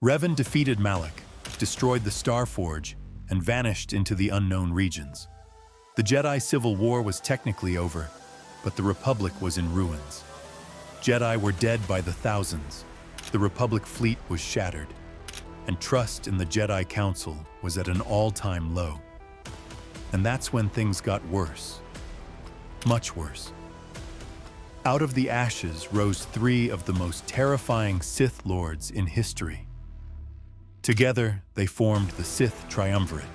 Revan defeated Malak, destroyed the Star Forge, and vanished into the unknown regions. The Jedi Civil War was technically over, but the Republic was in ruins. Jedi were dead by the thousands, the Republic fleet was shattered, and trust in the Jedi Council was at an all-time low. And that's when things got worse. Much worse. Out of the ashes rose three of the most terrifying Sith Lords in history. Together, they formed the Sith Triumvirate,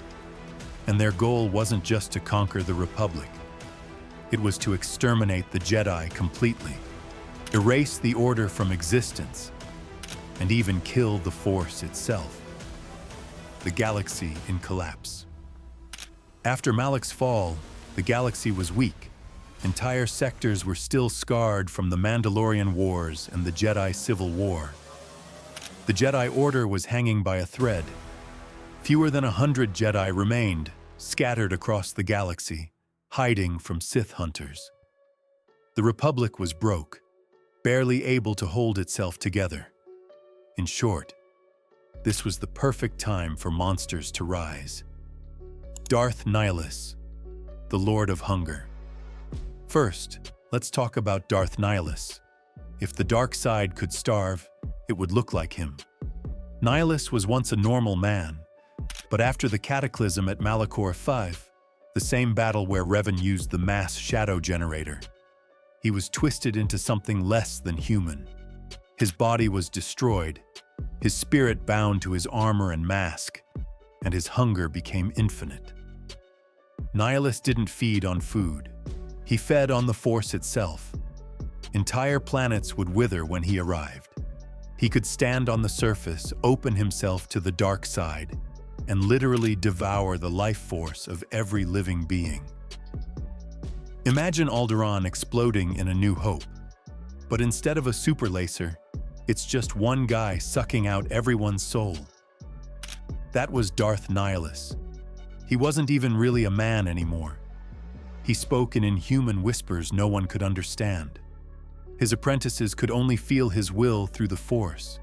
and their goal wasn't just to conquer the Republic. It was to exterminate the Jedi completely, erase the Order from existence, and even kill the Force itself. The galaxy in collapse. After Malak's fall, the galaxy was weak. Entire sectors were still scarred from the Mandalorian Wars and the Jedi Civil War. The Jedi Order was hanging by a thread. Fewer than 100 Jedi remained, scattered across the galaxy, hiding from Sith hunters. The Republic was broke, barely able to hold itself together. In short, this was the perfect time for monsters to rise. Darth Nihilus, the Lord of Hunger. First, let's talk about Darth Nihilus. If the dark side could starve, it would look like him. Nihilus was once a normal man, but after the cataclysm at Malachor V, the same battle where Revan used the mass shadow generator, he was twisted into something less than human. His body was destroyed, his spirit bound to his armor and mask, and his hunger became infinite. Nihilus didn't feed on food. He fed on the Force itself. Entire planets would wither when he arrived. He could stand on the surface, open himself to the dark side, and literally devour the life force of every living being. Imagine Alderaan exploding in A New Hope. But instead of a super laser, it's just one guy sucking out everyone's soul. That was Darth Nihilus. He wasn't even really a man anymore. He spoke in inhuman whispers no one could understand. His apprentices could only feel his will through the Force.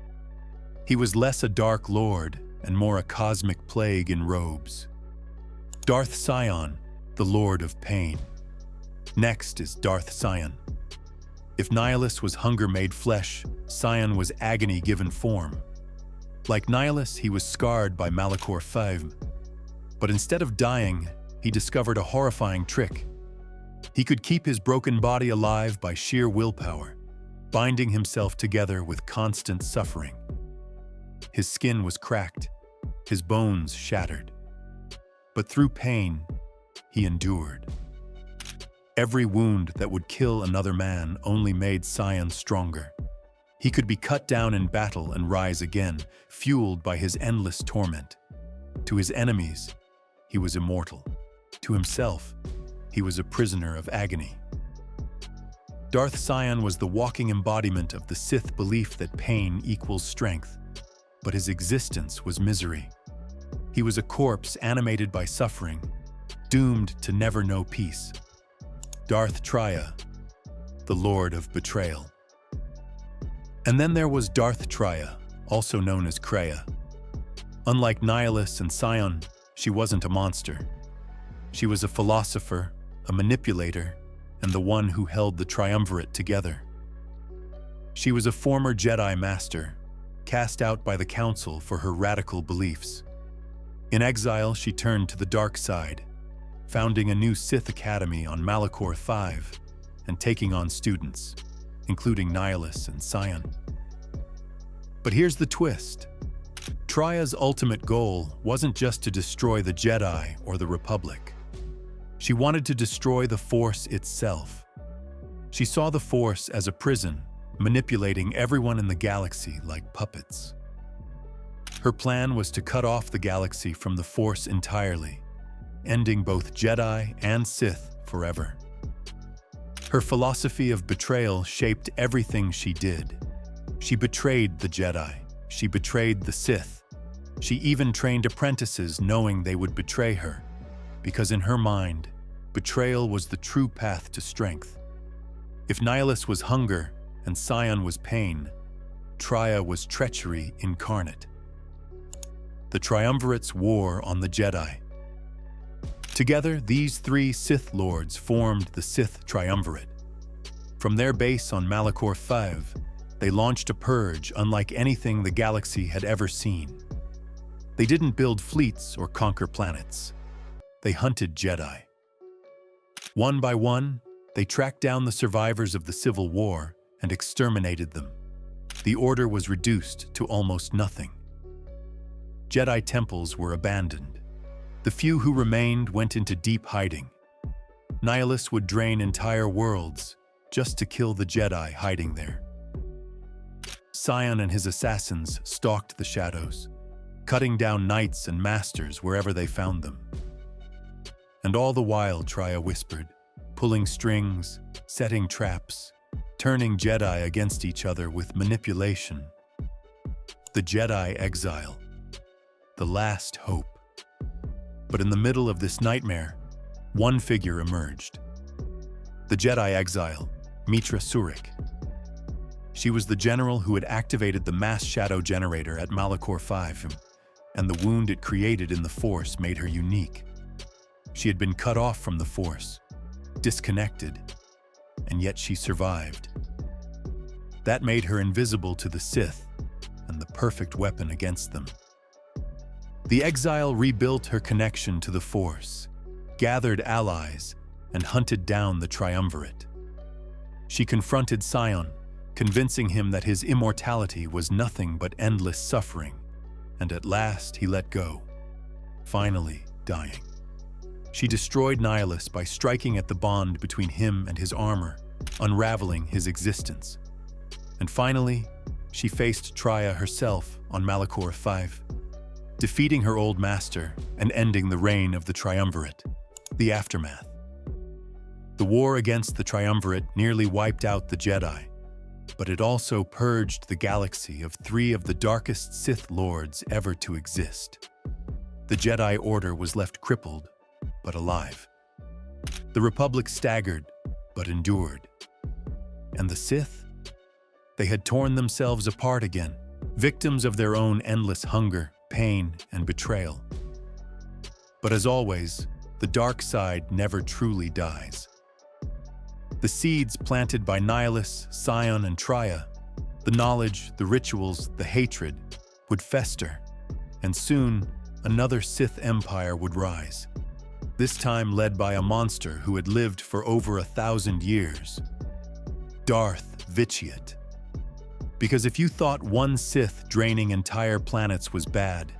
He was less a dark lord and more a cosmic plague in robes. Darth Sion, the Lord of Pain. Next is Darth Sion. If Nihilus was hunger made flesh, Sion was agony given form. Like Nihilus, he was scarred by Malachor V. But instead of dying, he discovered a horrifying trick. He could keep his broken body alive by sheer willpower, binding himself together with constant suffering. His skin was cracked, his bones shattered. But through pain, he endured. Every wound that would kill another man only made Sion stronger. He could be cut down in battle and rise again, fueled by his endless torment. To his enemies, he was immortal. To himself, he was a prisoner of agony. Darth Sion was the walking embodiment of the Sith belief that pain equals strength, but his existence was misery. He was a corpse animated by suffering, doomed to never know peace. Darth Traya, the Lord of Betrayal. And then there was Darth Traya, also known as Kreia. Unlike Nihilus and Sion, she wasn't a monster. She was a philosopher, a manipulator, and the one who held the Triumvirate together. She was a former Jedi Master, cast out by the Council for her radical beliefs. In exile, she turned to the dark side, founding a new Sith Academy on Malachor V and taking on students, including Nihilus and Sion. But here's the twist. Traya's ultimate goal wasn't just to destroy the Jedi or the Republic. She wanted to destroy the Force itself. She saw the Force as a prison, manipulating everyone in the galaxy like puppets. Her plan was to cut off the galaxy from the Force entirely, ending both Jedi and Sith forever. Her philosophy of betrayal shaped everything she did. She betrayed the Jedi. She betrayed the Sith. She even trained apprentices knowing they would betray her, because in her mind, betrayal was the true path to strength. If Nihilus was hunger and Sion was pain, Traya was treachery incarnate. the Triumvirate's war on the Jedi. Together, these three Sith Lords formed the Sith Triumvirate. From their base on Malachor V, they launched a purge unlike anything the galaxy had ever seen. They didn't build fleets or conquer planets. They hunted Jedi. One by one, they tracked down the survivors of the Civil War and exterminated them. The Order was reduced to almost nothing. Jedi temples were abandoned. The few who remained went into deep hiding. Nihilus would drain entire worlds just to kill the Jedi hiding there. Sion and his assassins stalked the shadows, cutting down knights and masters wherever they found them. And all the while, Traya whispered, pulling strings, setting traps, turning Jedi against each other with manipulation. The Jedi Exile, the last hope. But in the middle of this nightmare, one figure emerged. The Jedi Exile, Meetra Surik. She was the general who had activated the mass shadow generator at Malachor V, and the wound it created in the Force made her unique. She had been cut off from the Force, disconnected, and yet she survived. That made her invisible to the Sith and the perfect weapon against them. The Exile rebuilt her connection to the Force, gathered allies, and hunted down the Triumvirate. She confronted Sion, convincing him that his immortality was nothing but endless suffering, and at last he let go, finally dying. She destroyed Nihilus by striking at the bond between him and his armor, unraveling his existence. And finally, she faced Traya herself on Malachor V, defeating her old master and ending the reign of the Triumvirate. The aftermath. The war against the Triumvirate nearly wiped out the Jedi, but it also purged the galaxy of three of the darkest Sith Lords ever to exist. The Jedi Order was left crippled, but alive. The Republic staggered, but endured. And the Sith? They had torn themselves apart again, victims of their own endless hunger, pain, and betrayal. But as always, the dark side never truly dies. The seeds planted by Nihilus, Sion, and Traya, the knowledge, the rituals, the hatred, would fester, and soon another Sith empire would rise, this time led by a monster who had lived for over 1,000 years, Darth Vitiate. Because if you thought one Sith draining entire planets was bad,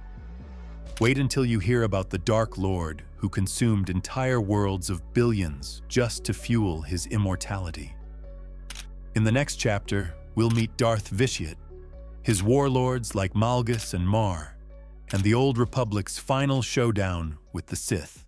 wait until you hear about the Dark Lord who consumed entire worlds of billions just to fuel his immortality. In the next chapter, we'll meet Darth Vitiate, his warlords like Malgus and Mar, and the Old Republic's final showdown with the Sith.